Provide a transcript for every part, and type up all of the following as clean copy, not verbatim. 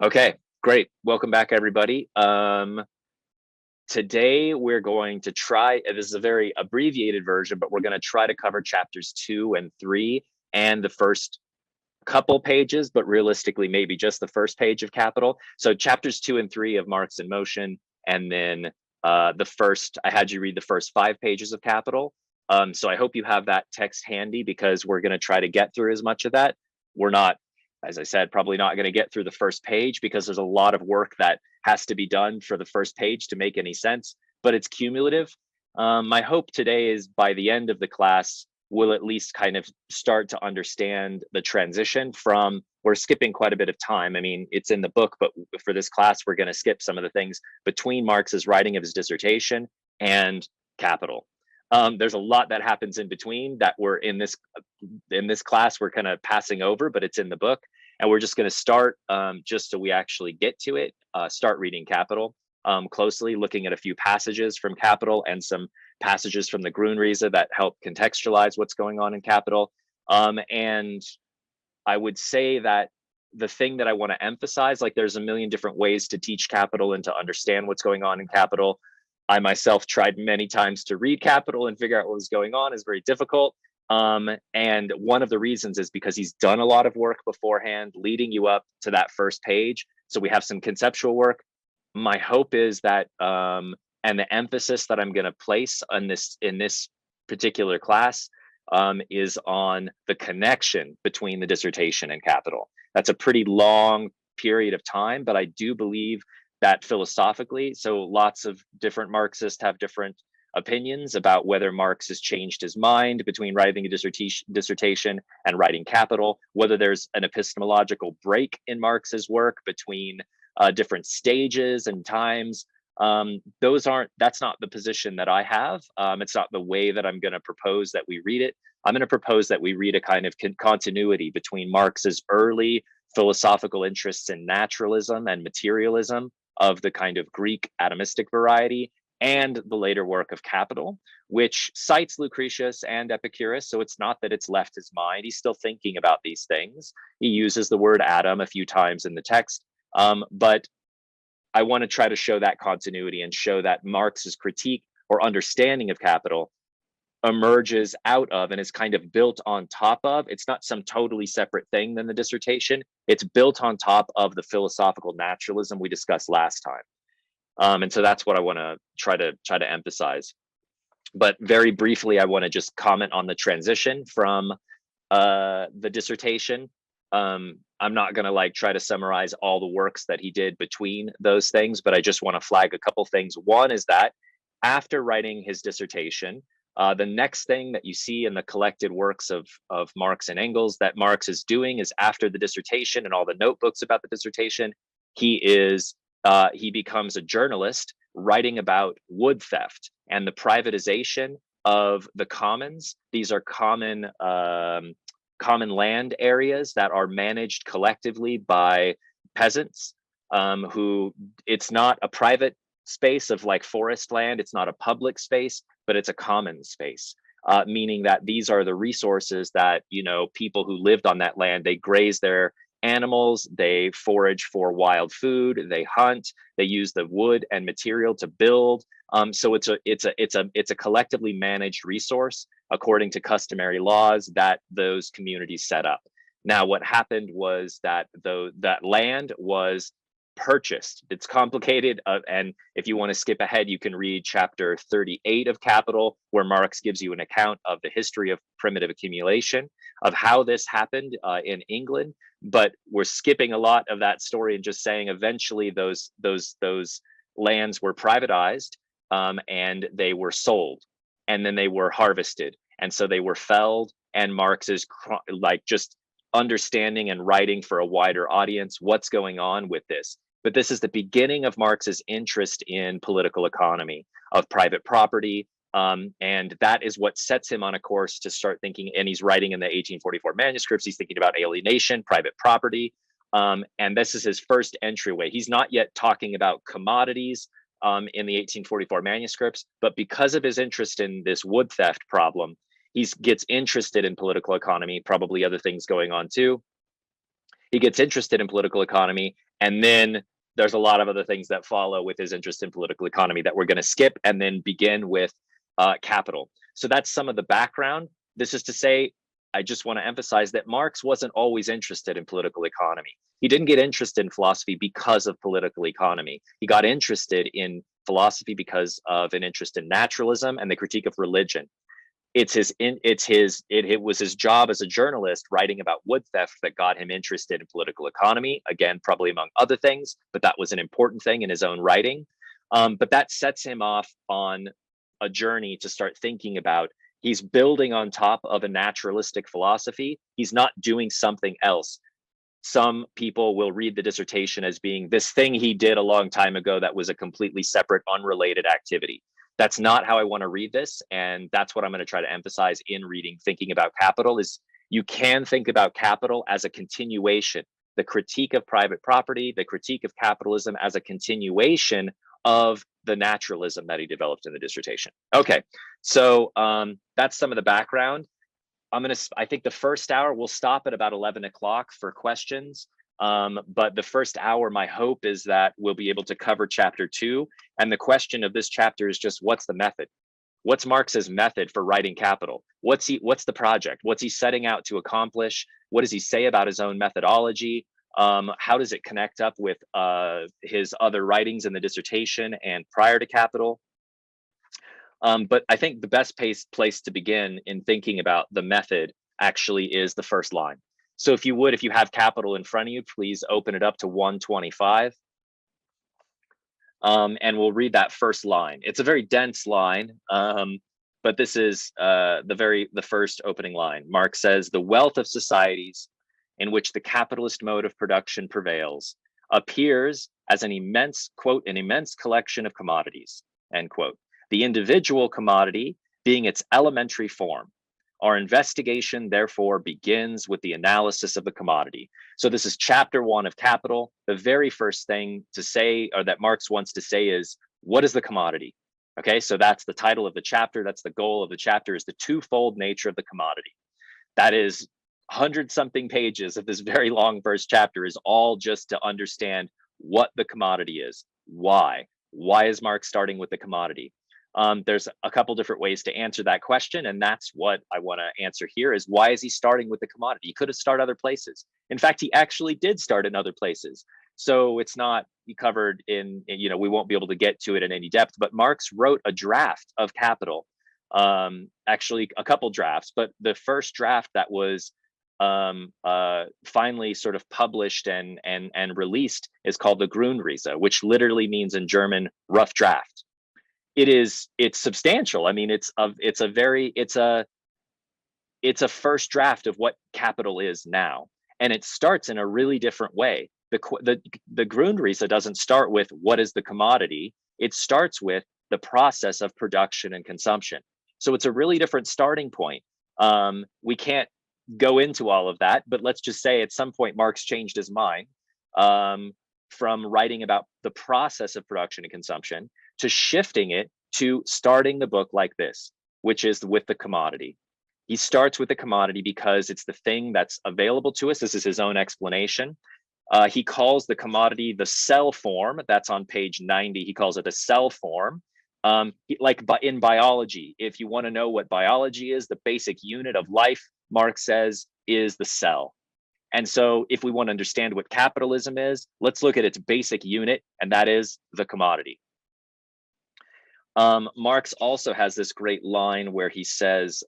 Okay, great. Welcome back, everybody. Today we're going to try, this is a very abbreviated version, but we're going to try to cover chapters 2 and 3 and the first couple pages, but realistically, maybe just the first page of Capital. So chapters 2 and 3 of Marx in Motion, and then I had you read the first 5 pages of Capital. So I hope you have that text handy because we're going to try to get through as much of that. We're not, as I said, probably not going to get through the first page because there's a lot of work that has to be done for the first page to make any sense, but it's cumulative. My hope today is by the end of the class, we'll at least kind of start to understand the transition from, we're skipping quite a bit of time. I mean, it's in the book, but for this class, we're going to skip some of the things between Marx's writing of his dissertation and Capital. There's a lot that happens in between that we're in this class, we're kind of passing over, but it's in the book. And we're just going to start, just so we actually get to it, start reading Capital closely, looking at a few passages from Capital and some passages from the Grundrisse that help contextualize what's going on in Capital. And I would say that the thing that I want to emphasize, like there's a million different ways to teach Capital and to understand what's going on in Capital. I myself tried many times to read Capital and figure out what was going on. Is very difficult. And one of the reasons is because he's done a lot of work beforehand, leading you up to that first page. So we have some conceptual work. My hope is that, and the emphasis that I'm going to place on this in this particular class is on the connection between the dissertation and Capital. That's a pretty long period of time, but I do believe that philosophically, so lots of different Marxists have different opinions about whether Marx has changed his mind between writing a dissertation and writing Capital, whether there's an epistemological break in Marx's work between different stages and times. That's not the position that I have. It's not the way that I'm going to propose that we read it. I'm going to propose that we read a kind of continuity between Marx's early philosophical interests in naturalism and materialism of the kind of Greek atomistic variety, and the later work of Capital, which cites Lucretius and Epicurus. So it's not that it's left his mind. He's still thinking about these things. He uses the word atom a few times in the text. But I want to try to show that continuity and show that Marx's critique or understanding of Capital emerges out of and is kind of built on top of, it's not some totally separate thing than the dissertation. It's built on top of the philosophical naturalism we discussed last time. And so that's what I want to try to emphasize. But very briefly, I want to just comment on the transition from the dissertation. I'm not going to try to summarize all the works that he did between those things, but I just want to flag a couple things. One is that after writing his dissertation, the next thing that you see in the collected works of Marx and Engels that Marx is doing is, after the dissertation and all the notebooks about the dissertation, he becomes a journalist writing about wood theft and the privatization of the commons. These are common land areas that are managed collectively by peasants, who, it's not a private space of forest land, it's not a public space, but it's a common space, meaning that these are the resources that, people who lived on that land, they graze their animals, they forage for wild food, they hunt, they use the wood and material to build. So it's a collectively managed resource according to customary laws that those communities set up. Now, what happened was that that land was purchased. It's complicated, and if you want to skip ahead, you can read chapter 38 of Capital, where Marx gives you an account of the history of primitive accumulation, of how this happened in England. But we're skipping a lot of that story and just saying eventually those lands were privatized, and they were sold, and then they were harvested, and so they were felled. And Marx is just understanding and writing for a wider audience what's going on with this. But this is the beginning of Marx's interest in political economy, of private property, and that is what sets him on a course to start thinking. And he's writing in the 1844 manuscripts, he's thinking about alienation, private property, and this is his first entryway. He's not yet talking about commodities in the 1844 manuscripts, but because of his interest in this wood theft problem, he gets interested in political economy, probably other things going on too. He gets interested in political economy, And then there's a lot of other things that follow with his interest in political economy that we're going to skip and then begin with capital. So that's some of the background. This is to say, I just want to emphasize that Marx wasn't always interested in political economy. He didn't get interested in philosophy because of political economy. He got interested in philosophy because of an interest in naturalism and the critique of religion. It was his job as a journalist writing about wood theft that got him interested in political economy, again, probably among other things, but that was an important thing in his own writing. But that sets him off on a journey to start thinking about, he's building on top of a naturalistic philosophy. He's not doing something else. Some people will read the dissertation as being this thing he did a long time ago that was a completely separate, unrelated activity. That's not how I want to read this, and that's what I'm going to try to emphasize in reading Thinking About Capital. Is you can think about capital as a continuation, the critique of private property, the critique of capitalism as a continuation of the naturalism that he developed in the dissertation. Okay, so that's some of the background. I think the first hour, we'll stop at about 11 o'clock for questions. But the first hour, my hope is that we'll be able to cover chapter 2. And the question of this chapter is just, what's the method? What's Marx's method for writing Capital? What's the project? What's he setting out to accomplish? What does he say about his own methodology? How does it connect up with his other writings in the dissertation and prior to Capital? But I think the best place to begin in thinking about the method actually is the first line. So if you have Capital in front of you, please open it up to 125. And we'll read that first line. It's a very dense line, but this is the first opening line. Marx says, "The wealth of societies in which the capitalist mode of production prevails appears as an immense, quote, an immense collection of commodities," end quote. The individual commodity being its elementary form. Our investigation, therefore, begins with the analysis of the commodity. So this is chapter 1 of Capital. The very first thing to say, or that Marx wants to say, is, what is the commodity? Okay, so that's the title of the chapter. That's the goal of the chapter, is the twofold nature of the commodity. That is 100-something pages of this very long first chapter is all just to understand what the commodity is. Why? Why is Marx starting with the commodity? There's a couple different ways to answer that question, and that's what I want to answer here, is why is he starting with the commodity? He could have started other places. In fact, he actually did start in other places. So it's not covered in, we won't be able to get to it in any depth, but Marx wrote a draft of Capital, actually a couple drafts, but the first draft that was finally sort of published and released is called the Grundrisse, which literally means in German, rough draft. It's substantial. I mean, it's a first draft of what Capital is now, and it starts in a really different way. The Grundrisse doesn't start with what is the commodity. It starts with the process of production and consumption. So it's a really different starting point. We can't go into all of that, but let's just say at some point Marx changed his mind from writing about the process of production and consumption to shifting it to starting the book like this, which is with the commodity. He starts with the commodity because it's the thing that's available to us. This is his own explanation. He calls the commodity the cell form. That's on page 90. He calls it a cell form. Like in biology, if you want to know what biology is, the basic unit of life, Marx says, is the cell. And so if we want to understand what capitalism is, let's look at its basic unit, and that is the commodity. Marx also has this great line where he says,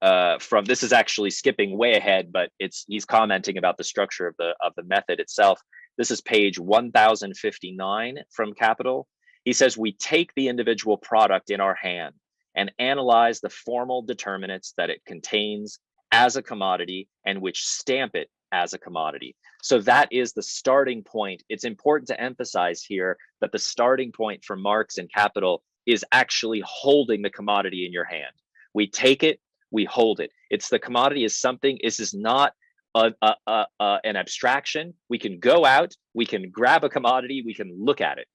this is actually skipping way ahead, but he's commenting about the structure of the method itself. This is page 1059 from Capital. He says, "We take the individual product in our hand and analyze the formal determinants that it contains as a commodity and which stamp it as a commodity." So that is the starting point. It's important to emphasize here that the starting point for Marx and Capital is actually holding the commodity in your hand. We take it, we hold it. It's the commodity is something. This is not an abstraction. We can go out, we can grab a commodity, we can look at it.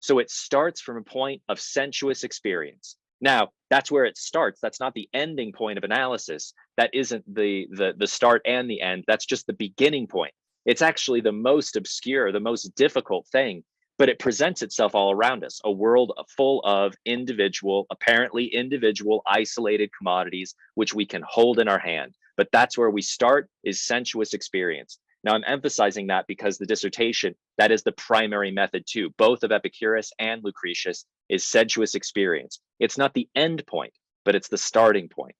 So it starts from a point of sensuous experience. Now, that's where it starts. That's not the ending point of analysis. That isn't the start and the end. That's just the beginning point. It's actually the most obscure, the most difficult thing, but it presents itself all around us, a world full of individual, apparently individual, isolated commodities, which we can hold in our hand. But that's where we start, is sensuous experience. Now, I'm emphasizing that because the dissertation, that is the primary method too, both of Epicurus and Lucretius, is sensuous experience. It's not the end point, but it's the starting point,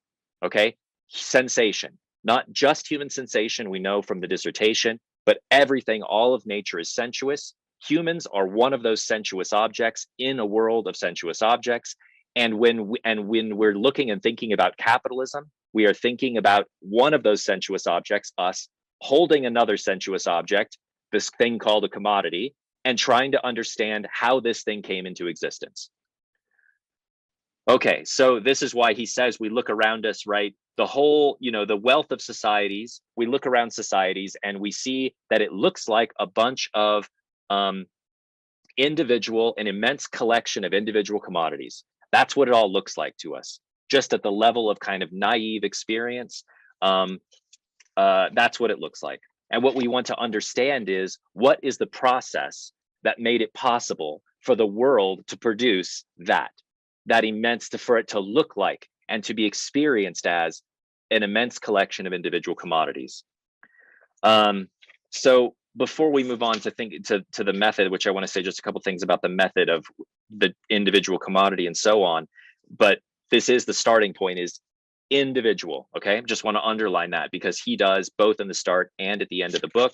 okay? Sensation, not just human sensation, we know from the dissertation, but everything, all of nature is sensuous. Humans are one of those sensuous objects in a world of sensuous objects. And when we're looking and thinking about capitalism, we are thinking about one of those sensuous objects, us, holding another sensuous object, this thing called a commodity, and trying to understand how this thing came into existence. Okay, so this is why he says we look around us, right? The whole, the wealth of societies, we look around societies and we see that it looks like a bunch of an immense collection of individual commodities. That's what it all looks like to us, just at the level of kind of naive experience. That's what it looks like. And what we want to understand is, what is the process that made it possible for the world to produce that immense, for it to look like and to be experienced as an immense collection of individual commodities. So before we move on to the method, which I want to say just a couple things about the method of the individual commodity and so on, but this is the starting point, is individual. Okay, just want to underline that because he does both in the start and at the end of the book.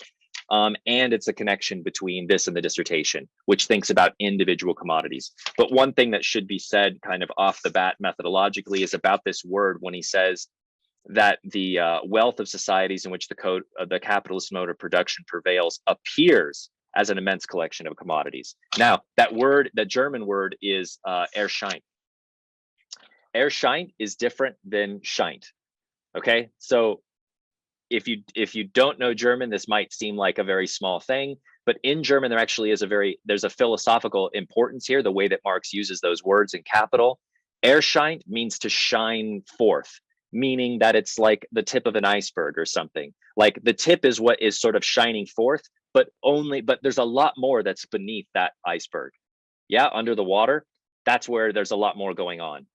And it's a connection between this and the dissertation, which thinks about individual commodities. But one thing that should be said kind of off the bat methodologically is about this word, when he says that the wealth of societies in which the capitalist mode of production prevails appears as an immense collection of commodities. Now, that word, that German word, is erscheint. Erscheint is different than scheint. Okay, so if you don't know German, this might seem like a very small thing, but in German, there actually is there's a philosophical importance here, the way that Marx uses those words in capital. Erscheint means to shine forth, meaning that it's like the tip of an iceberg or something. Like the tip is what is sort of shining forth, but there's a lot more that's beneath that iceberg. Yeah, under the water, that's where there's a lot more going on.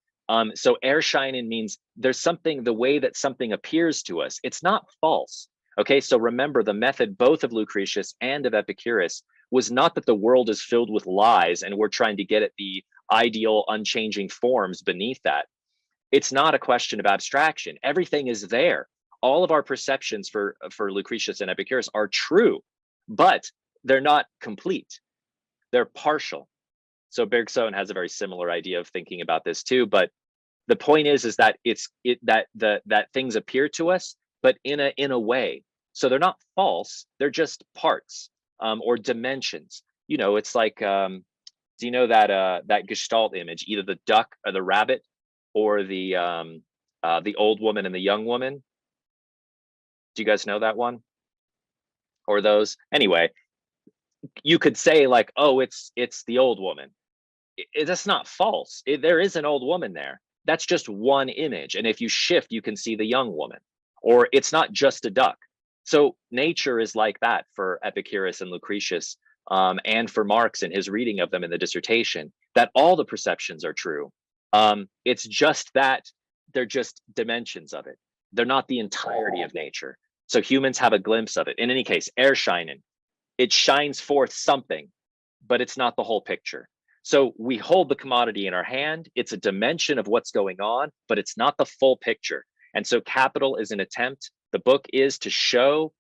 So erscheinen means there's something, the way that something appears to us, it's not false. Okay, so remember, the method both of Lucretius and of Epicurus was not that the world is filled with lies and we're trying to get at the ideal unchanging forms beneath that. It's not a question of abstraction. Everything is there. All of our perceptions for Lucretius and Epicurus are true, but they're not complete. They're partial. So Bergson has a very similar idea of thinking about this too. But the point is that that things appear to us, but in a way. So they're not false. They're just parts or dimensions. It's like, do you know that Gestalt image, either the duck or the rabbit, or the old woman and the young woman? Do you guys know that one? Or those? Anyway, you could say like, oh, it's the old woman. That's not false. There is an old woman there. That's just one image. And if you shift, you can see the young woman. Or it's not just a duck. So nature is like that for Epicurus and Lucretius, and for Marx in his reading of them in the dissertation, that all the perceptions are true. It's just that they're just dimensions of it. They're not the entirety of nature. So humans have a glimpse of it. In any case, erscheinen, it shines forth something, but it's not the whole picture. So we hold the commodity in our hand. It's a dimension of what's going on, but it's not the full picture. And so capital is an attempt, the book is to show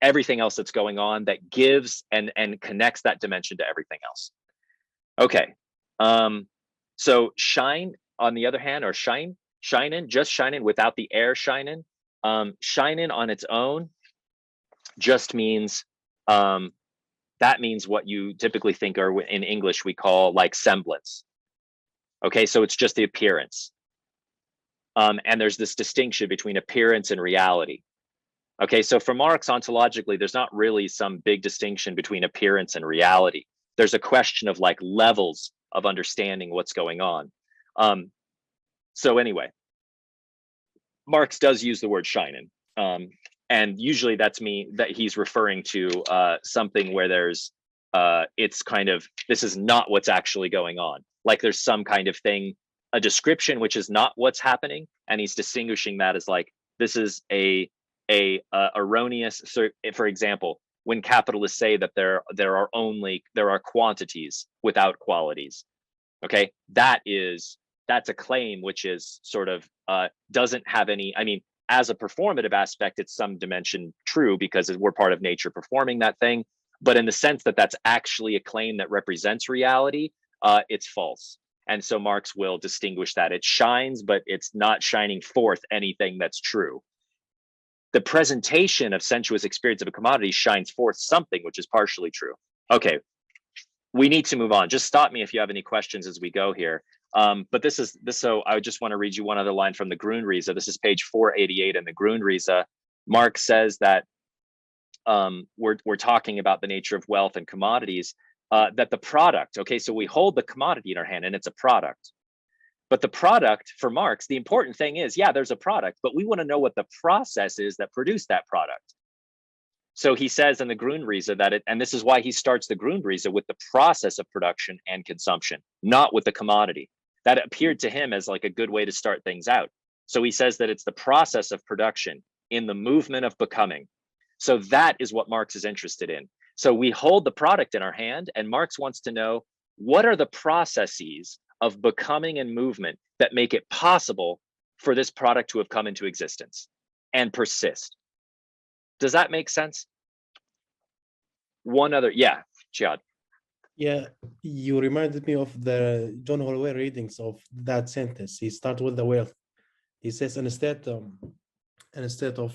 everything else that's going on that gives and connects that dimension to everything else. Okay. So shine, on the other hand, or scheinen, just scheinen without the erscheinen. Scheinen on its own just means, that means what you typically think, or in English we call like semblance. Okay, so it's just the appearance. And there's this distinction between appearance and reality. Okay, so for Marx, ontologically, there's not really some big distinction between appearance and reality. There's a question of like levels of understanding what's going on. So anyway, Marx does use the word scheinen. And usually that he's referring to something where there's it's kind of, this is not what's actually going on. Like there's some kind of thing, a description which is not what's happening, and he's distinguishing that as like, this is a erroneous. So for example, when capitalists say that there are quantities without qualities, okay, that's a claim which is sort of doesn't have any, I mean, as a performative aspect, it's some dimension true because we're part of nature performing that thing. But in the sense that that's actually a claim that represents reality, it's false. And so Marx will distinguish that. It shines, but it's not shining forth anything that's true. The presentation of sensuous experience of a commodity shines forth something which is partially true. Okay, we need to move on. Just stop me if you have any questions as we go here. But this. So I just want to read you one other line from the Grundrisse. This is page 488 in the Grundrisse. Marx says that we're talking about the nature of wealth and commodities, that the product, okay, so we hold the commodity in our hand and it's a product. But the product for Marx, the important thing is, yeah, there's a product, but we want to know what the process is that produced that product. So he says in the Grundrisse that and this is why he starts the Grundrisse with the process of production and consumption, not with the commodity. That appeared to him as like a good way to start things out. So he says that it's the process of production in the movement of becoming. So that is what Marx is interested in. So we hold the product in our hand, and Marx wants to know, what are the processes of becoming and movement that make it possible for this product to have come into existence and persist? Does that make sense? One other, yeah, Jihad. Yeah, you reminded me of the John Holloway readings of that sentence. He starts with the wealth. He says instead of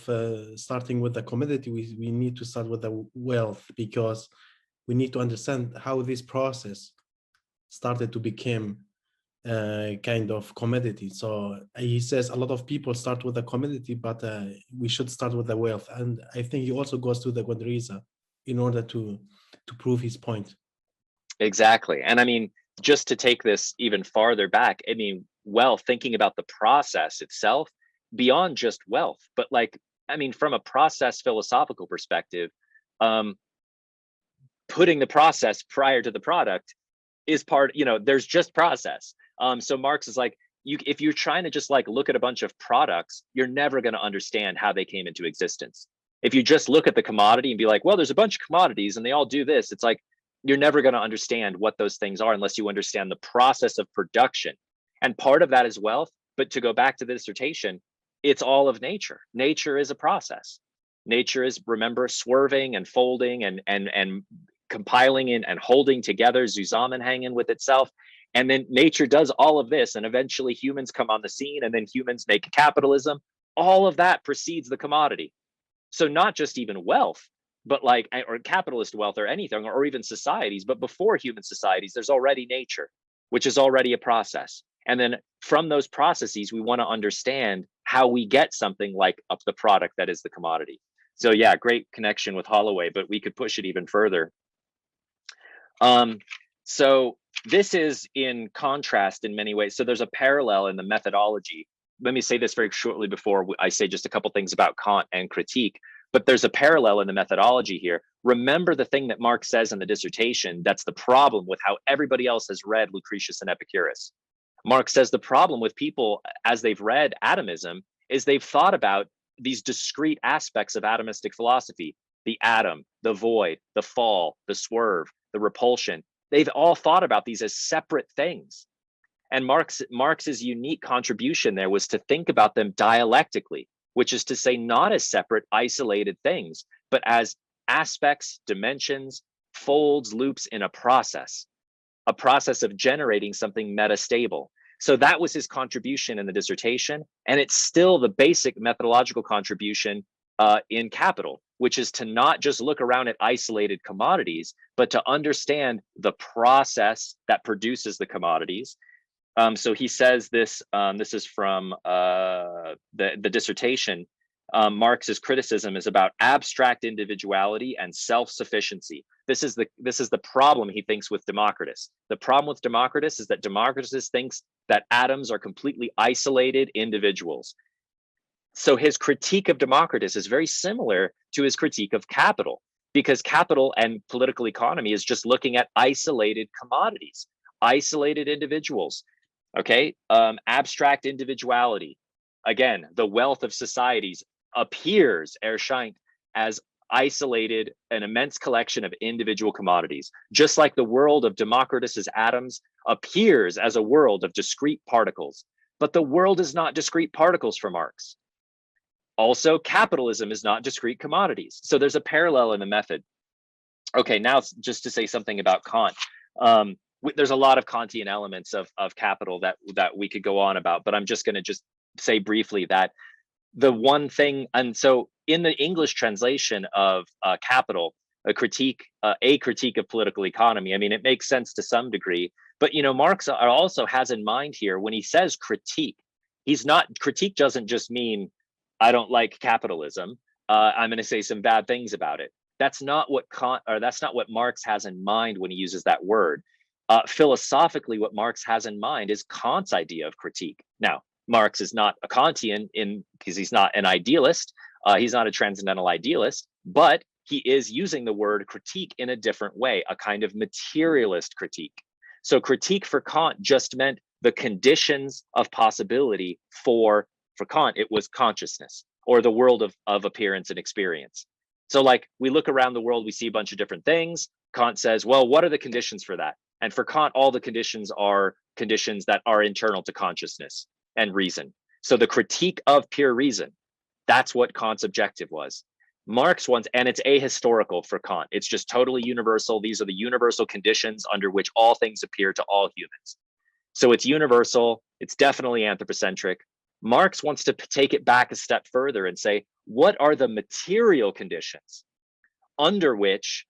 starting with the commodity, we need to start with the wealth, because we need to understand how this process started to become kind of commodity. So he says a lot of people start with the commodity, but we should start with the wealth. And I think he also goes to the Grundrisse in order to prove his point. Exactly. And I mean, just to take this even farther back, I mean, wealth, thinking about the process itself beyond just wealth, but like, I mean, from a process philosophical perspective, putting the process prior to the product is part, there's just process. So Marx is like, if you're trying to just like look at a bunch of products, you're never going to understand how they came into existence. If you just look at the commodity and be like, well, there's a bunch of commodities and they all do this, it's like, you're never going to understand what those things are unless you understand the process of production. And part of that is wealth. But to go back to the dissertation, it's all of nature. Nature is a process. Nature is, remember, swerving and folding and compiling and holding together, zusammenhängen with itself. And then nature does all of this, and eventually humans come on the scene, and then humans make capitalism. All of that precedes the commodity. So not just even wealth, but like, or capitalist wealth or anything, or even societies, but before human societies, there's already nature, which is already a process. And then from those processes, we want to understand how we get something like up the product that is the commodity. So yeah, great connection with Holloway, but we could push it even further. So this is in contrast in many ways. So there's a parallel in the methodology. Let me say this very shortly before I say just a couple things about Kant and critique, but there's a parallel in the methodology here. Remember the thing that Marx says in the dissertation, that's the problem with how everybody else has read Lucretius and Epicurus. Marx says the problem with people as they've read atomism is they've thought about these discrete aspects of atomistic philosophy, the atom, the void, the fall, the swerve, the repulsion. They've all thought about these as separate things. And Marx's unique contribution there was to think about them dialectically, which is to say not as separate, isolated things, but as aspects, dimensions, folds, loops in a process of generating something metastable. So that was his contribution in the dissertation, and it's still the basic methodological contribution in Capital, which is to not just look around at isolated commodities, but to understand the process that produces the commodities. So he says this, this is from the dissertation. Marx's criticism is about abstract individuality and self-sufficiency. This is the problem he thinks with Democritus. The problem with Democritus is that Democritus thinks that atoms are completely isolated individuals. So his critique of Democritus is very similar to his critique of capital, because capital and political economy is just looking at isolated commodities, isolated individuals, okay? Abstract individuality. Again, the wealth of societies appears, erscheint, as isolated, an immense collection of individual commodities, just like the world of Democritus's atoms appears as a world of discrete particles. But the world is not discrete particles for Marx. Also, capitalism is not discrete commodities. So there's a parallel in the method. Okay, now just to say something about Kant. There's a lot of Kantian elements of capital that we could go on about, but I'm just going to just say briefly that the one thing, and so in the English translation of Capital, a critique of political economy, I mean, it makes sense to some degree, but Marx also has in mind here when he says critique, critique doesn't just mean I don't like capitalism, I'm going to say some bad things about it. That's not what that's not what Marx has in mind when he uses that word. Philosophically, what Marx has in mind is Kant's idea of critique. Now, Marx is not a Kantian because he's not an idealist. He's not a transcendental idealist, but he is using the word critique in a different way, a kind of materialist critique. So critique for Kant just meant the conditions of possibility for Kant, it was consciousness or the world of appearance and experience. So like we look around the world, we see a bunch of different things. Kant says, well, what are the conditions for that? And for Kant, all the conditions are conditions that are internal to consciousness and reason. So the critique of pure reason, that's what Kant's objective was. Marx wants, and it's ahistorical for Kant. It's just totally universal. These are the universal conditions under which all things appear to all humans. So it's universal. It's definitely anthropocentric. Marx wants to take it back a step further and say, what are the material conditions under which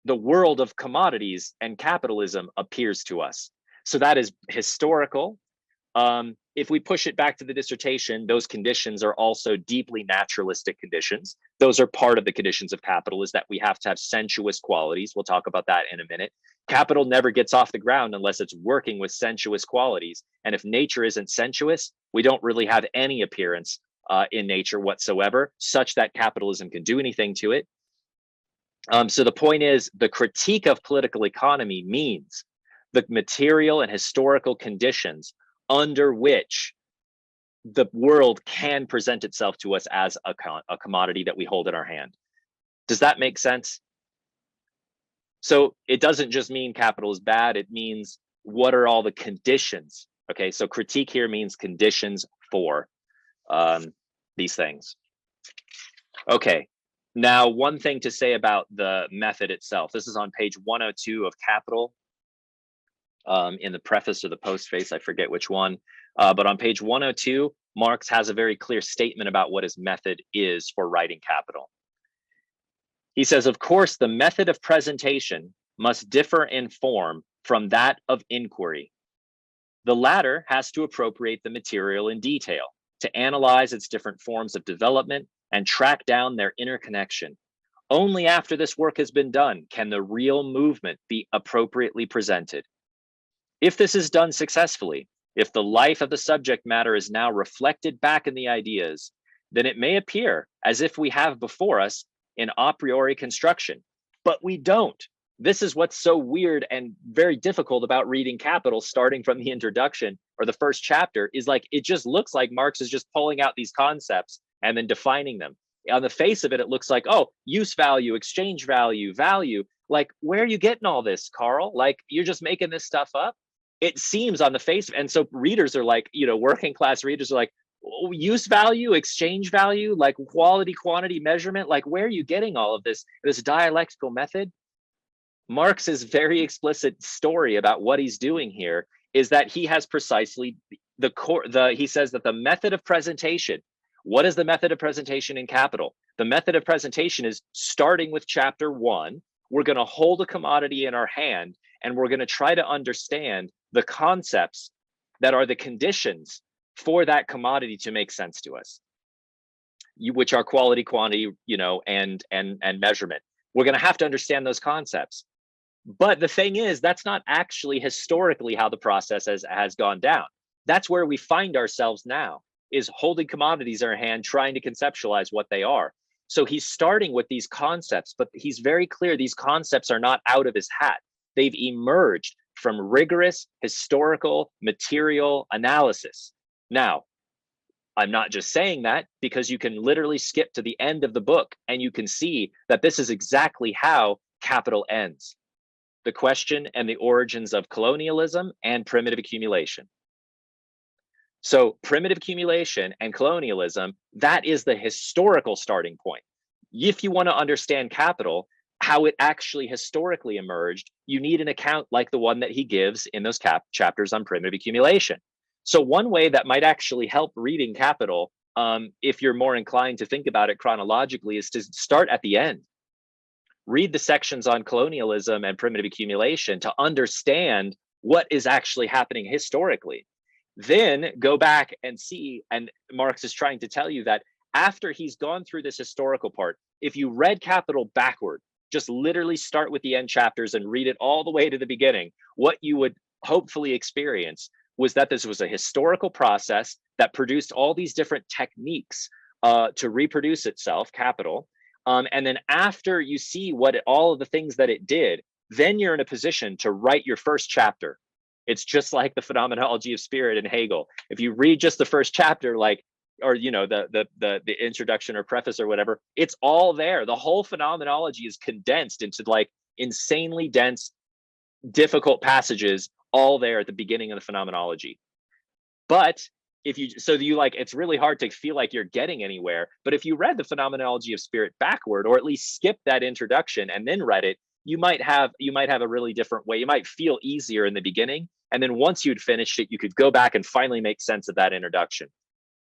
the world of commodities and capitalism appears to us? So that is historical. If we push it back to the dissertation, those conditions are also deeply naturalistic conditions. Those are part of the conditions of capital, is that we have to have sensuous qualities. We'll talk about that in a minute. Capital never gets off the ground unless it's working with sensuous qualities. And if nature isn't sensuous, we don't really have any appearance in nature whatsoever, such that capitalism can do anything to it. So the point is, the critique of political economy means the material and historical conditions under which the world can present itself to us as a commodity that we hold in our hand. Does that make sense? So it doesn't just mean capital is bad, it means what are all the conditions? Okay, so critique here means conditions for these things. Okay, now one thing to say about the method itself. This is on page 102 of Capital. In the preface or the postface, I forget which one, but on page 102, Marx has a very clear statement about what his method is for writing Capital. He says, of course, the method of presentation must differ in form from that of inquiry. The latter has to appropriate the material in detail, to analyze its different forms of development and track down their interconnection. Only after this work has been done can the real movement be appropriately presented. If this is done successfully, if the life of the subject matter is now reflected back in the ideas, then it may appear as if we have before us an a priori construction, but we don't. This is what's so weird and very difficult about reading Capital, starting from the introduction or the first chapter, is like, it just looks like Marx is just pulling out these concepts and then defining them. On the face of it, it looks like, oh, use value, exchange value, value. Like, where are you getting all this, Carl? Like, you're just making this stuff up? It seems on the face, and so readers are like, working class readers are like, oh, use value, exchange value, like quality, quantity measurement, like where are you getting all of this dialectical method? Marx's very explicit story about what he's doing here is that he has precisely he says that the method of presentation, what is the method of presentation in Capital? The method of presentation is starting with chapter 1, we're going to hold a commodity in our hand and we're going to try to understand the concepts that are the conditions for that commodity to make sense to us, which are quality, quantity, and measurement. We're going to have to understand those concepts. But the thing is, that's not actually historically how the process has gone down. That's where we find ourselves now. is holding commodities in her hand, trying to conceptualize what they are. So he's starting with these concepts, but he's very clear these concepts are not out of his hat. They've emerged from rigorous historical material analysis. Now, I'm not just saying that, because you can literally skip to the end of the book and you can see that this is exactly how Capital ends. The question and the origins of colonialism and primitive accumulation. So primitive accumulation and colonialism, that is the historical starting point. If you want to understand Capital, how it actually historically emerged, you need an account like the one that he gives in those chapters on primitive accumulation. So one way that might actually help reading Capital, if you're more inclined to think about it chronologically, is to start at the end. Read the sections on colonialism and primitive accumulation to understand what is actually happening historically. Then go back and see, and Marx is trying to tell you that after he's gone through this historical part, if you read Capital backward, just literally start with the end chapters and read it all the way to the beginning, what you would hopefully experience was that this was a historical process that produced all these different techniques to reproduce itself, Capital. And then after you see all of the things that it did, then you're in a position to write your first chapter. It's just like the phenomenology of spirit in Hegel. If you read just the first chapter, or the introduction or preface or whatever, it's all there. The whole phenomenology is condensed into insanely dense, difficult passages, all there at the beginning of the phenomenology. But it's really hard to feel like you're getting anywhere. But if you read the phenomenology of spirit backward, or at least skip that introduction and then read it, you might have a really different way. You might feel easier in the beginning, and then once you'd finished it, you could go back and finally make sense of that introduction.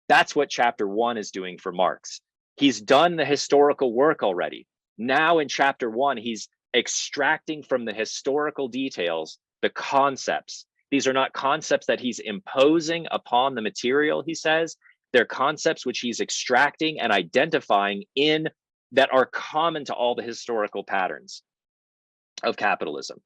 That's what chapter 1 is doing for Marx. He's done the historical work already. Now in chapter 1, he's extracting from the historical details the concepts. These are not concepts that he's imposing upon the material, he says. They're concepts which he's extracting and identifying that are common to all the historical patterns of capitalism.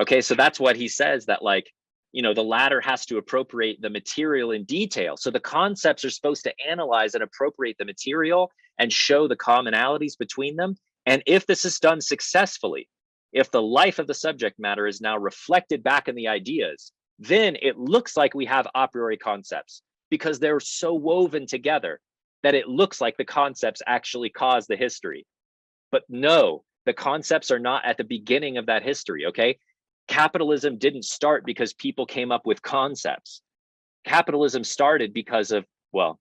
Okay, so that's what he says, that the latter has to appropriate the material in detail. So the concepts are supposed to analyze and appropriate the material and show the commonalities between them. And if this is done successfully, if the life of the subject matter is now reflected back in the ideas, then it looks like we have a priori concepts, because they're so woven together that it looks like the concepts actually cause the history. But no, the concepts are not at the beginning of that history, okay? Capitalism didn't start because people came up with concepts. Capitalism started because of, well,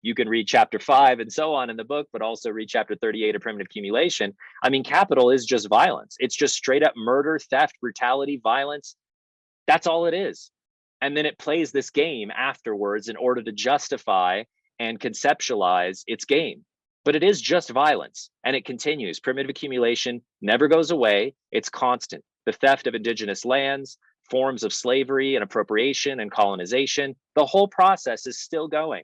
you can read chapter 5 and so on in the book, but also read chapter 38 of Primitive Accumulation. I mean, capital is just violence. It's just straight up murder, theft, brutality, violence. That's all it is. And then it plays this game afterwards in order to justify and conceptualize its game. But it is just violence, and it continues. Primitive accumulation never goes away. It's constant. The theft of indigenous lands, forms of slavery and appropriation and colonization, the whole process is still going.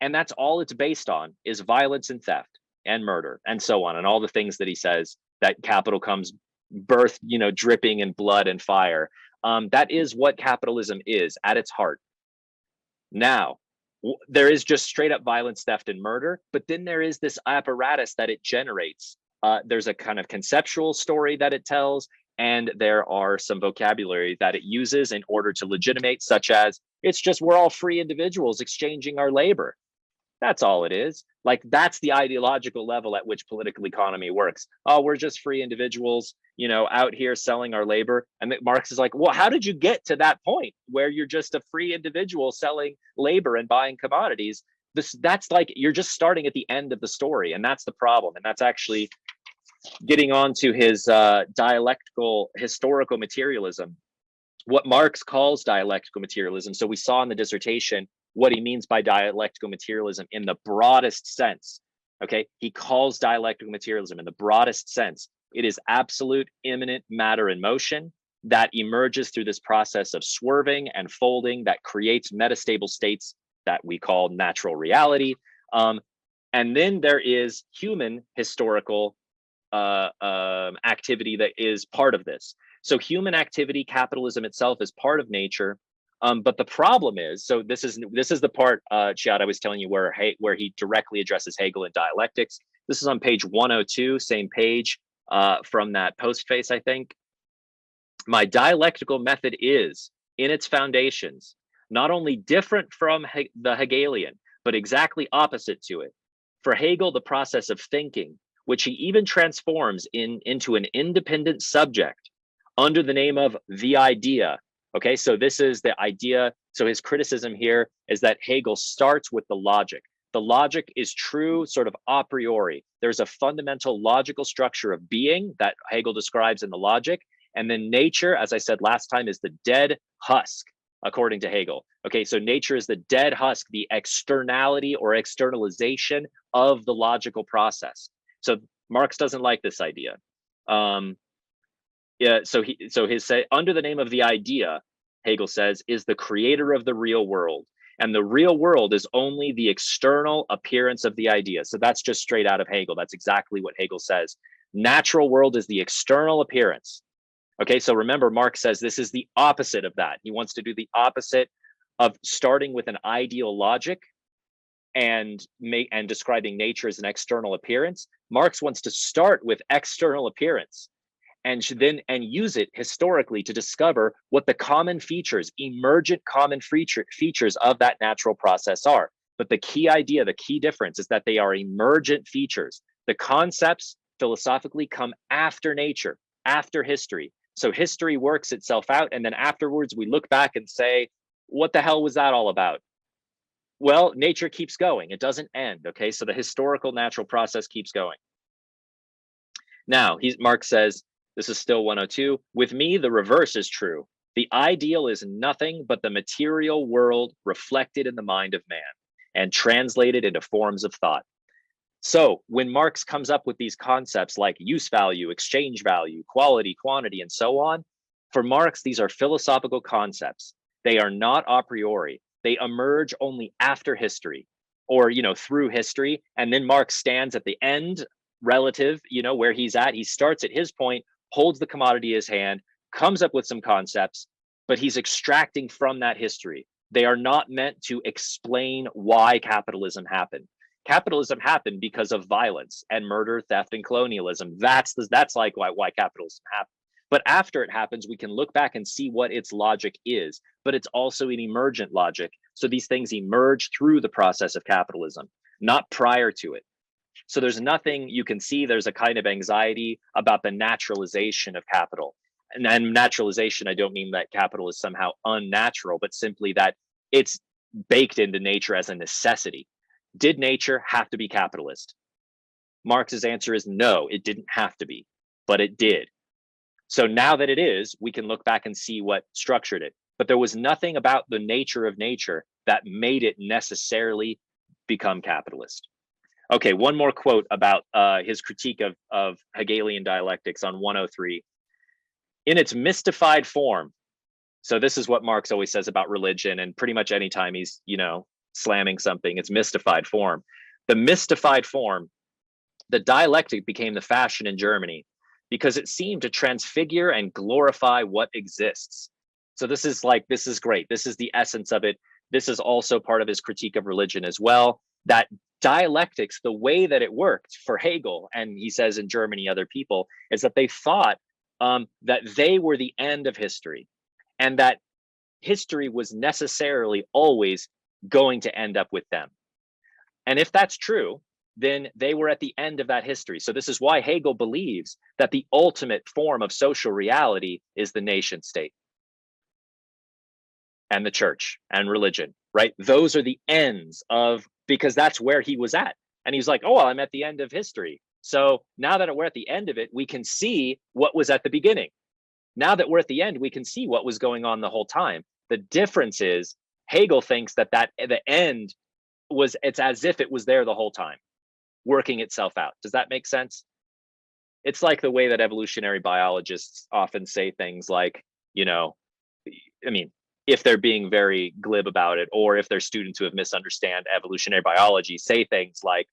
And that's all it's based on, is violence and theft and murder and so on, and all the things that he says that capital comes birth, dripping in blood and fire. That is what capitalism is at its heart. Now, there is just straight up violence, theft, and murder, but then there is this apparatus that it generates. There's a kind of conceptual story that it tells, and there are some vocabulary that it uses in order to legitimate, such as, it's just we're all free individuals exchanging our labor. That's all it is. That's the ideological level at which political economy works. Oh, we're just free individuals, out here selling our labor. And Marx is like, well, how did you get to that point where you're just a free individual selling labor and buying commodities? That's you're just starting at the end of the story. And that's the problem. And that's actually getting on to his dialectical historical materialism, what Marx calls dialectical materialism. So we saw in the dissertation what he means by dialectical materialism in the broadest sense. Okay, he calls dialectical materialism in the broadest sense. It is absolute immanent matter in motion that emerges through this process of swerving and folding that creates metastable states that we call natural reality. And then there is human historical activity that is part of this. So human activity, capitalism itself, is part of nature. But the problem is, so this is the part, Chiad, I was telling you where he directly addresses Hegel in dialectics. This is on page 102, same page from that postface, I think. My dialectical method is, in its foundations, not only different from the Hegelian, but exactly opposite to it. For Hegel, the process of thinking, which he even transforms into an independent subject under the name of the idea. Okay, so this is the idea. So his criticism here is that Hegel starts with the logic. The logic is true sort of a priori. There's a fundamental logical structure of being that Hegel describes in the logic. And then nature, as I said last time, is the dead husk, according to Hegel. Okay, so nature is the dead husk, the externality or externalization of the logical process. So Marx doesn't like this idea. Yeah, so his say, under the name of the idea, Hegel says, is the creator of the real world. And the real world is only the external appearance of the idea. So that's just straight out of Hegel. That's exactly what Hegel says. Natural world is the external appearance. Okay, so remember, Marx says this is the opposite of that. He wants to do the opposite of starting with an ideal logic and describing nature as an external appearance. Marx wants to start with external appearance and should then use it historically to discover what the common features, emergent common features of that natural process are. But the key idea, the key difference is that they are emergent features. The concepts philosophically come after nature, after history. So history works itself out, and then afterwards we look back and say, what the hell was that all about? Well, nature keeps going. It doesn't end, okay? So the historical natural process keeps going. Now, Marx says, this is still 102, with me, the reverse is true. The ideal is nothing but the material world reflected in the mind of man and translated into forms of thought. So when Marx comes up with these concepts like use value, exchange value, quality, quantity, and so on, for Marx, these are philosophical concepts. They are not a priori. They emerge only after history or, through history. And then Marx stands at the end relative, where he's at. He starts at his point, holds the commodity in his hand, comes up with some concepts, but he's extracting from that history. They are not meant to explain why capitalism happened. Capitalism happened because of violence and murder, theft, and colonialism. That's like why capitalism happened. But after it happens, we can look back and see what its logic is, but it's also an emergent logic. So these things emerge through the process of capitalism, not prior to it. So there's nothing you can see. There's a kind of anxiety about the naturalization of capital. And naturalization, I don't mean that capital is somehow unnatural, but simply that it's baked into nature as a necessity. Did nature have to be capitalist? Marx's answer is no, it didn't have to be, but it did. So now that it is, we can look back and see what structured it. But there was nothing about the nature of nature that made it necessarily become capitalist. Okay, one more quote about his critique of Hegelian dialectics on 103. In its mystified form, so this is what Marx always says about religion, and pretty much anytime he's, slamming something, it's mystified form. The mystified form, the dialectic became the fashion in Germany because it seemed to transfigure and glorify what exists. So this is great. This is the essence of it. This is also part of his critique of religion as well, that dialectics, the way that it worked for Hegel, and he says in Germany, other people, is that they thought that they were the end of history and that history was necessarily always going to end up with them. And if that's true, then they were at the end of that history. So this is why Hegel believes that the ultimate form of social reality is the nation state and the church and religion, right? Those are the ends of, because that's where he was at. And he's like, oh, well, I'm at the end of history. So now that we're at the end of it, we can see what was at the beginning. Now that we're at the end, we can see what was going on the whole time. The difference is Hegel thinks that the end it's as if it was there the whole time, working itself out. Does that make sense? It's like the way that evolutionary biologists often say things like, if they're being very glib about it, or if they're students who have misunderstand evolutionary biology, say things like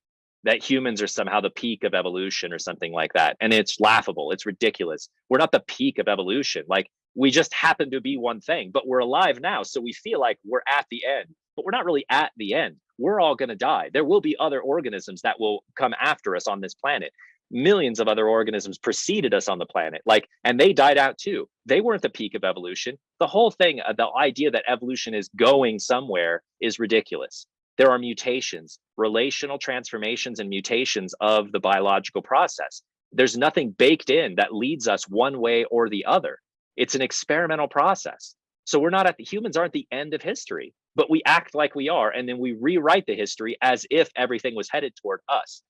that humans are somehow the peak of evolution or something like that. And it's laughable. It's ridiculous. We're not the peak of evolution. Like We just happen to be one thing, but we're alive now. So we feel like we're at the end, but we're not really at the end. We're all going to die. There will be other organisms that will come after us on this planet. Millions of other organisms preceded us on the planet, and they died out too. They weren't the peak of evolution. The whole thing, the idea that evolution is going somewhere is ridiculous. There are mutations, relational transformations and mutations of the biological process. There's nothing baked in that leads us one way or the other. It's an experimental process. So humans aren't the end of history, but we act like we are, and then we rewrite the history as if everything was headed toward us,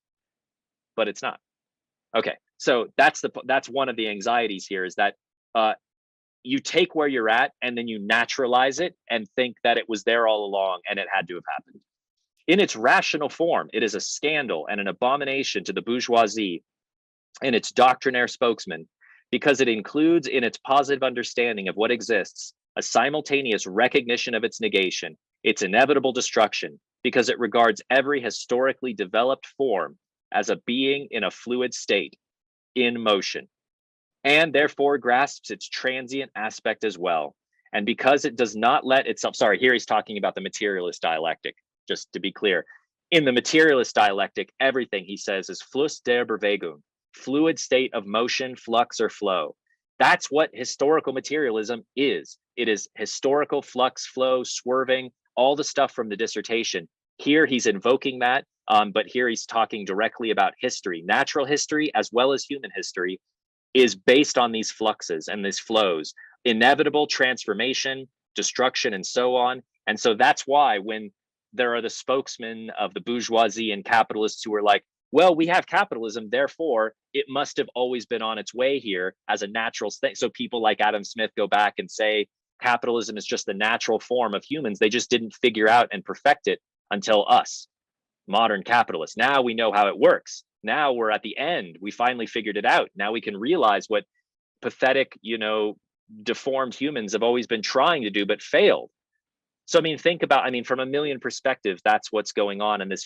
but it's not. Okay, so that's one of the anxieties here, is that you take where you're at and then you naturalize it and think that it was there all along and it had to have happened. In its rational form, it is a scandal and an abomination to the bourgeoisie and its doctrinaire spokesman, because it includes in its positive understanding of what exists a simultaneous recognition of its negation, its inevitable destruction, because it regards every historically developed form as a being in a fluid state, in motion, and therefore grasps its transient aspect as well. And because it does not let itself, sorry, here he's talking about the materialist dialectic, just to be clear. In the materialist dialectic, everything, he says, is Fluss der Bewegung, fluid state of motion, flux, or flow. That's what historical materialism is. It is historical flux, flow, swerving, all the stuff from the dissertation. Here he's invoking that, but here he's talking directly about history. Natural history, as well as human history, is based on these fluxes and these flows, inevitable transformation, destruction, and so on. And so that's why when there are the spokesmen of the bourgeoisie and capitalists who are like, well, we have capitalism, therefore it must have always been on its way here as a natural thing. So people like Adam Smith go back and say capitalism is just the natural form of humans. They just didn't figure out and perfect it until us, modern capitalists. Now we know how it works. Now we're at the end. We finally figured it out. Now we can realize what pathetic, deformed humans have always been trying to do, but failed. So, think about, from a million perspectives, that's what's going on in this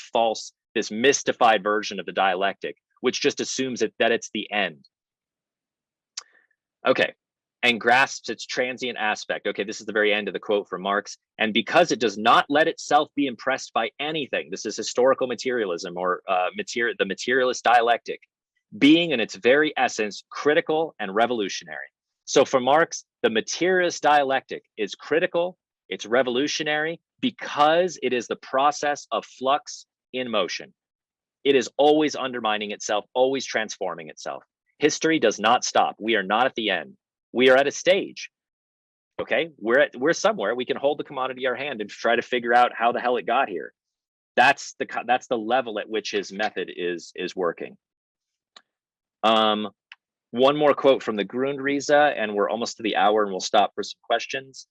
mystified version of the dialectic, which just assumes that it's the end. Okay, and grasps its transient aspect. Okay, this is the very end of the quote from Marx. And because it does not let itself be impressed by anything, this is historical materialism, or the materialist dialectic, being in its very essence critical and revolutionary. So for Marx, the materialist dialectic is critical, it's revolutionary, because it is the process of flux in motion. It is always undermining itself, always transforming itself. History does not stop. We are not at the end. We are at a stage. Okay, we're somewhere. We can hold the commodity in our hand and try to figure out how the hell it got here. That's the level at which his method is working. One more quote from the Grundrisse, and we're almost to the hour, and we'll stop for some questions.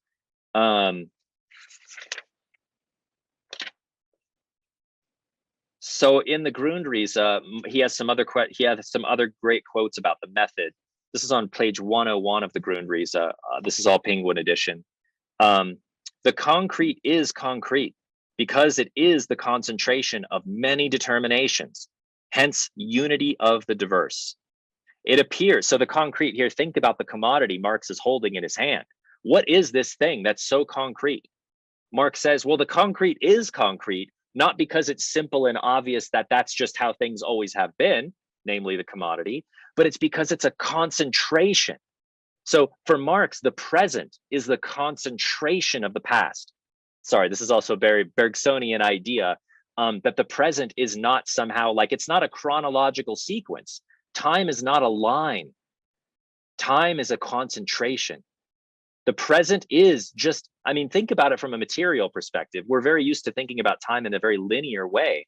So in the Grundrisse, he has some other great quotes about the method. This is on page 101 of the Grundrisse. This is all Penguin edition. The concrete is concrete because it is the concentration of many determinations, hence unity of the diverse. It appears, so the concrete here, think about the commodity Marx is holding in his hand. What is this thing that's so concrete? Marx says, well, the concrete is concrete, not because it's simple and obvious that that's just how things always have been, namely the commodity, but it's because it's a concentration. So for Marx, the present is the concentration of the past. Sorry, this is also a very Bergsonian idea, that the present is not somehow it's not a chronological sequence. Time is not a line. Time is a concentration. The present is just, think about it from a material perspective. We're very used to thinking about time in a very linear way.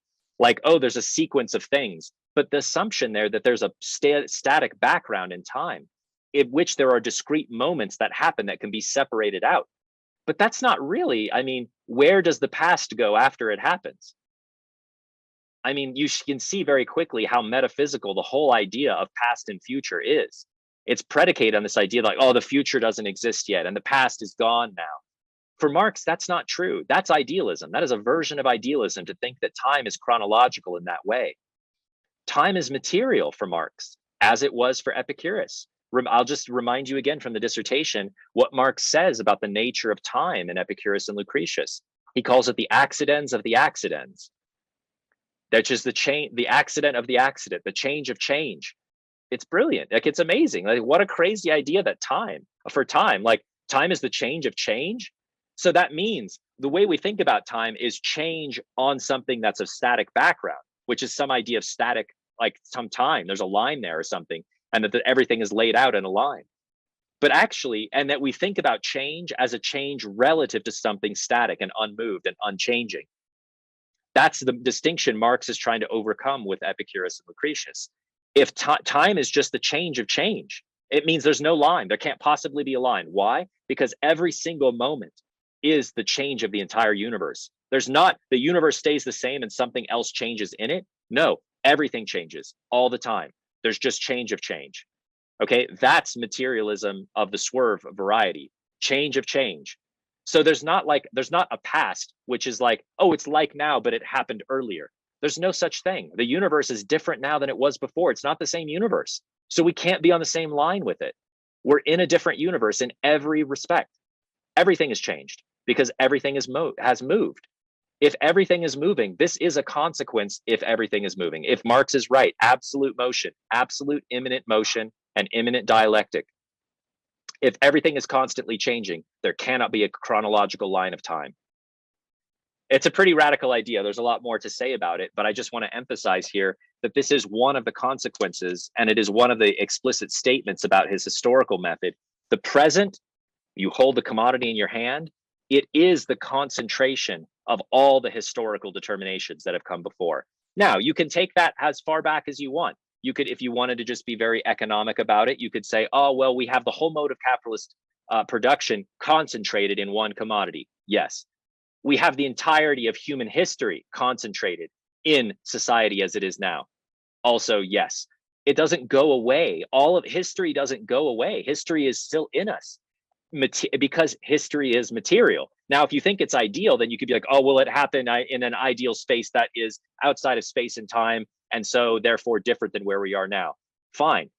Oh, there's a sequence of things. But the assumption there that there's a static background in time in which there are discrete moments that happen that can be separated out. But that's not really, where does the past go after it happens? You can see very quickly how metaphysical the whole idea of past and future is. It's predicated on this idea the future doesn't exist yet and the past is gone now. For Marx, that's not true. That's idealism. That is a version of idealism to think that time is chronological in that way. Time is material for Marx, as it was for Epicurus. I'll just remind you again from the dissertation what Marx says about the nature of time in Epicurus and Lucretius. He calls it the accidens of the accidens. That's just the accident of the accident, the change of change. It's brilliant. Like, it's amazing. Like, what a crazy idea that time is the change of change. So that means the way we think about time is change on something that's of static background, which is some idea of static, like some time, there's a line there or something, and that everything is laid out in a line. But actually, and that we think about change as a change relative to something static and unmoved and unchanging. That's the distinction Marx is trying to overcome with Epicurus and Lucretius. If time is just the change of change, it means there's no line. There can't possibly be a line. Why? Because every single moment is the change of the entire universe. There's not, the universe stays the same and something else changes in it. No, everything changes all the time. There's just change of change. Okay, that's materialism of the swerve variety, change of change. So there's not a past, which is like, oh, it's like now, but it happened earlier. There's no such thing. The universe is different now than it was before. It's not the same universe. So we can't be on the same line with it. We're in a different universe in every respect. Everything has changed because everything has moved. If everything is moving, this is a consequence if everything is moving. If Marx is right, absolute motion, absolute immanent motion, and immanent dialectic. If everything is constantly changing, there cannot be a chronological line of time. It's a pretty radical idea. There's a lot more to say about it, but I just want to emphasize here that this is one of the consequences, and it is one of the explicit statements about his historical method. The present, you hold the commodity in your hand, it is the concentration of all the historical determinations that have come before. Now, you can take that as far back as you want. You could, if you wanted to just be very economic about it, you could say, oh, well, we have the whole mode of capitalist production concentrated in one commodity. Yes. We have the entirety of human history concentrated in society as it is now. Also, yes. It doesn't go away. All of history doesn't go away. History is still in us because history is material. Now, if you think it's ideal, then you could be like, oh, well, it happened in an ideal space that is outside of space and time, and so therefore different than where we are now. Fine.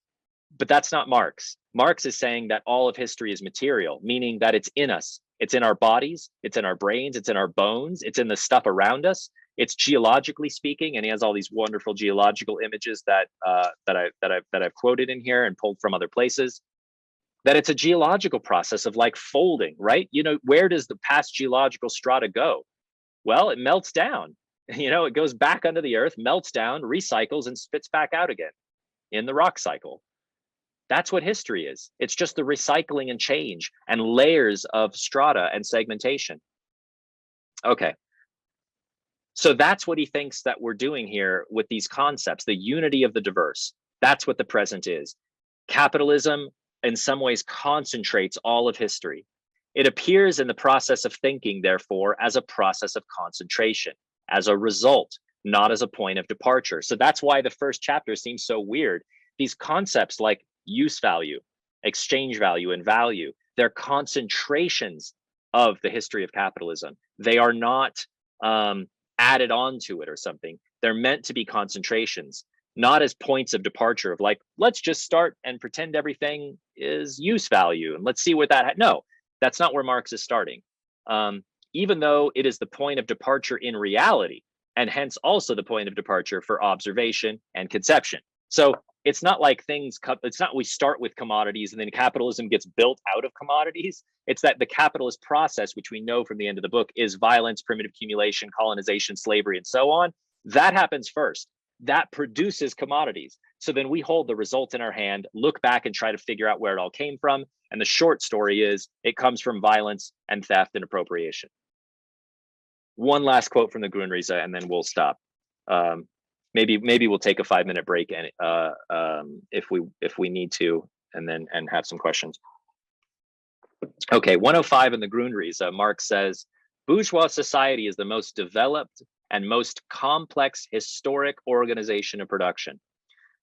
But that's not Marx. Marx is saying that all of history is material, meaning that it's in us. It's in our bodies, it's in our brains, it's in our bones, it's in the stuff around us. It's geologically speaking, and he has all these wonderful geological images that I've quoted in here and pulled from other places. That it's a geological process of like folding, right? You know, where does the past geological strata go? Well, it melts down. You know, it goes back under the earth, melts down, recycles, and spits back out again in the rock cycle. That's what history is. It's just the recycling and change and layers of strata and segmentation. Okay. So that's what he thinks that we're doing here with these concepts, the unity of the diverse. That's what the present is. Capitalism, in some ways, concentrates all of history. It appears in the process of thinking, therefore, as a process of concentration, as a result, not as a point of departure. So that's why the first chapter seems so weird. These concepts like use value, exchange value, and value, they're concentrations of the history of capitalism. They are not added on to it or something. They're meant to be concentrations, not as points of departure of like, let's just start and pretend everything is use value and let's see what that, no, that's not where Marx is starting. Even though it is the point of departure in reality, and hence also the point of departure for observation and conception. So it's not like it's not we start with commodities and then capitalism gets built out of commodities. It's that the capitalist process, which we know from the end of the book, is violence, primitive accumulation, colonization, slavery, and so on. That happens first. That produces commodities. So then we hold the result in our hand, look back and try to figure out where it all came from. And the short story is it comes from violence and theft and appropriation. One last quote from the Grundrisse and then we'll stop. Maybe we'll take a 5-minute break and if we need to, and have some questions. Okay, 105 in the Grundrisse, Marx says, bourgeois society is the most developed and most complex historic organization of production.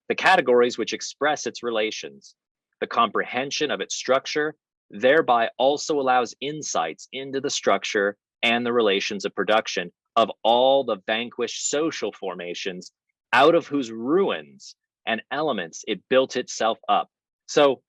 The categories which express its relations, the comprehension of its structure, thereby also allows insights into the structure and the relations of production of all the vanquished social formations out of whose ruins and elements it built itself up. So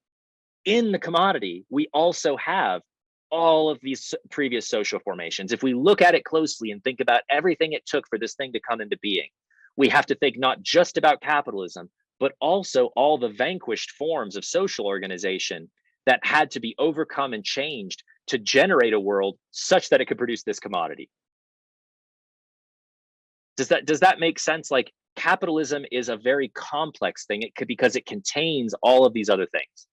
in the commodity, we also have all of these previous social formations. If we look at it closely and think about everything it took for this thing to come into being, we have to think not just about capitalism, but also all the vanquished forms of social organization that had to be overcome and changed to generate a world such that it could produce this commodity. Does that make sense? Like, capitalism is a very complex thing. It could, because it contains all of these other things.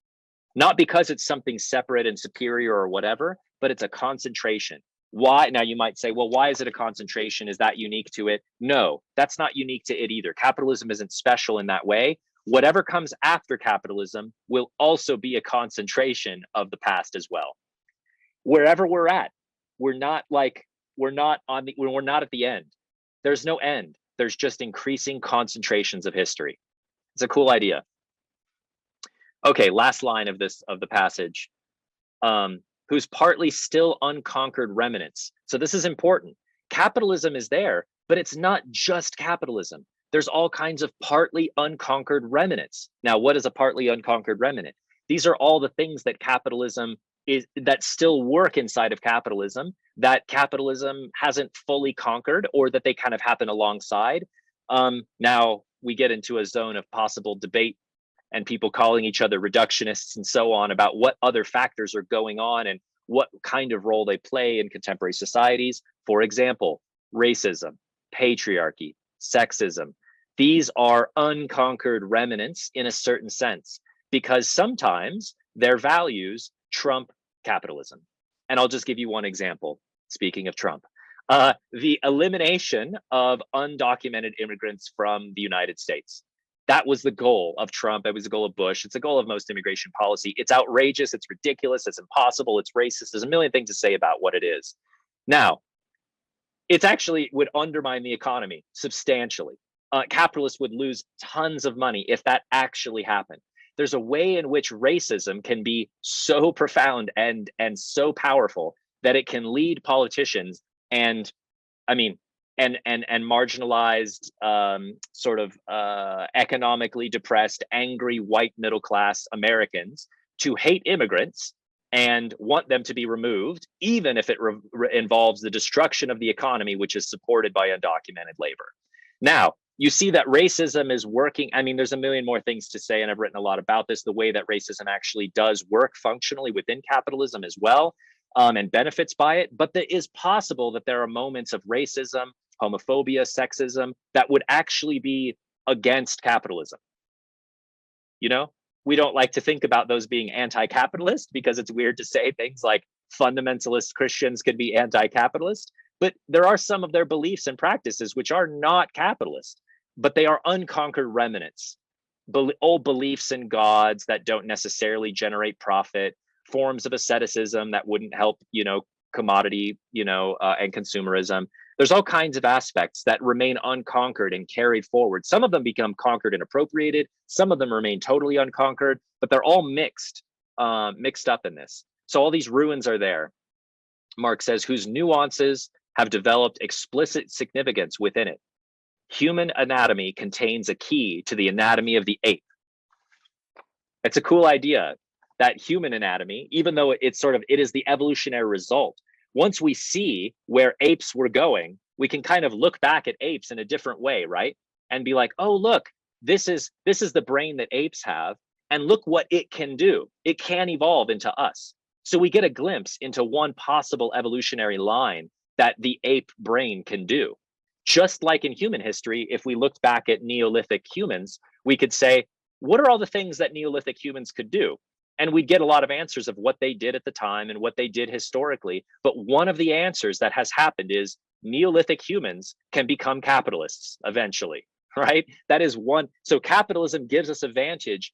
Not because it's something separate and superior or whatever, but it's a concentration. Why? Now you might say, well, why is it a concentration? Is that unique to it? No, that's not unique to it either. Capitalism isn't special in that way. Whatever comes after capitalism will also be a concentration of the past as well. Wherever we're at, we're not at the end. There's no end. There's just increasing concentrations of history. It's a cool idea. Okay, last line of the passage. Whose partly still unconquered remnants. So this is important. Capitalism is there, but it's not just capitalism. There's all kinds of partly unconquered remnants. Now, what is a partly unconquered remnant? These are all the things that capitalism is, that still work inside of capitalism, that capitalism hasn't fully conquered, or that they kind of happen alongside. Now we get into a zone of possible debate and people calling each other reductionists and so on about what other factors are going on and what kind of role they play in contemporary societies. For example, racism, patriarchy, sexism. These are unconquered remnants in a certain sense, because sometimes their values trump capitalism. And I'll just give you one example, speaking of Trump. The elimination of undocumented immigrants from the United States. That was the goal of Trump. It was the goal of Bush. It's the goal of most immigration policy. It's outrageous. It's ridiculous. It's impossible. It's racist. There's a million things to say about what it is. Now, it actually would undermine the economy substantially. Capitalists would lose tons of money if that actually happened. There's a way in which racism can be so profound and so powerful that it can lead politicians and marginalized, sort of economically depressed, angry white middle class Americans to hate immigrants and want them to be removed, even if it involves the destruction of the economy, which is supported by undocumented labor. Now, you see that racism is working. I mean, there's a million more things to say, and I've written a lot about this, the way that racism actually does work functionally within capitalism as well, and benefits by it. But it is possible that there are moments of racism, homophobia, sexism that would actually be against capitalism. You know, we don't like to think about those being anti-capitalist because it's weird to say things like fundamentalist Christians could be anti-capitalist, but there are some of their beliefs and practices which are not capitalist, but they are unconquered remnants, old beliefs in gods that don't necessarily generate profit, forms of asceticism that wouldn't help, commodity, and consumerism. There's all kinds of aspects that remain unconquered and carried forward. Some of them become conquered and appropriated. Some of them remain totally unconquered, but they're all mixed up in this. So all these ruins are there. Marx says, whose nuances have developed explicit significance within it. Human anatomy contains a key to the anatomy of the ape. It's a cool idea that human anatomy, even though it is the evolutionary result. Once we see where apes were going, we can kind of look back at apes in a different way, right? And be like, oh, look, this is the brain that apes have, and look what it can do. It can evolve into us. So we get a glimpse into one possible evolutionary line that the ape brain can do. Just like in human history, if we looked back at Neolithic humans, we could say, what are all the things that Neolithic humans could do? And we'd get a lot of answers of what they did at the time and what they did historically. But one of the answers that has happened is Neolithic humans can become capitalists eventually, right? That is one. So capitalism gives us advantage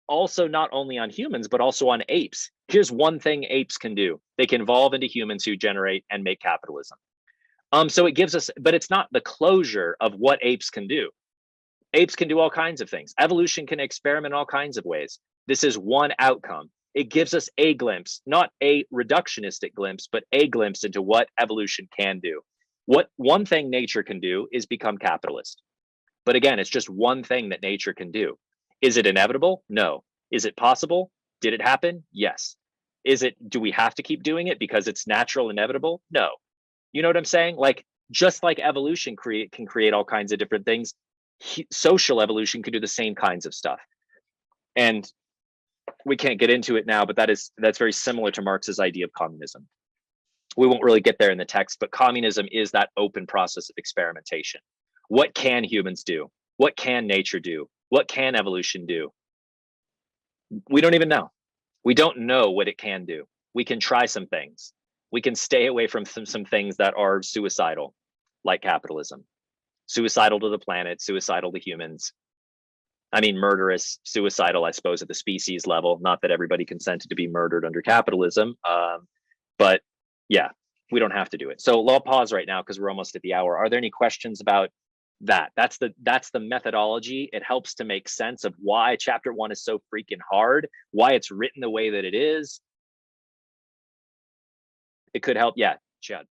also not only on humans, but also on apes. Here's one thing apes can do. They can evolve into humans who generate and make capitalism. So it gives us, but it's not the closure of what apes can do. Apes can do all kinds of things. Evolution can experiment in all kinds of ways. This is one outcome. It gives us a glimpse, not a reductionistic glimpse, but a glimpse into what evolution can do. What one thing nature can do is become capitalist. But again, it's just one thing that nature can do. Is it inevitable? No. Is it possible? Did it happen? Yes. Do we have to keep doing it because it's natural, inevitable? No. You know what I'm saying? Like, just like evolution can create all kinds of different things, social evolution can do the same kinds of stuff. And we can't get into it now, but that's very similar to Marx's idea of communism. We won't really get there in the text, but communism is that open process of experimentation. What can humans do? What can nature do? What can evolution do? We don't even know. We don't know what it can do. We can try some things. We can stay away from some things that are suicidal, like capitalism. Suicidal to the planet, suicidal to humans. I mean, murderous, suicidal, I suppose, at the species level. Not that everybody consented to be murdered under capitalism, but yeah, we don't have to do it. So I'll pause right now because we're almost at the hour. Are there any questions about that? That's the methodology. It helps to make sense of why chapter 1 is so freaking hard, why it's written the way that it is. It could help. Yeah, Chad.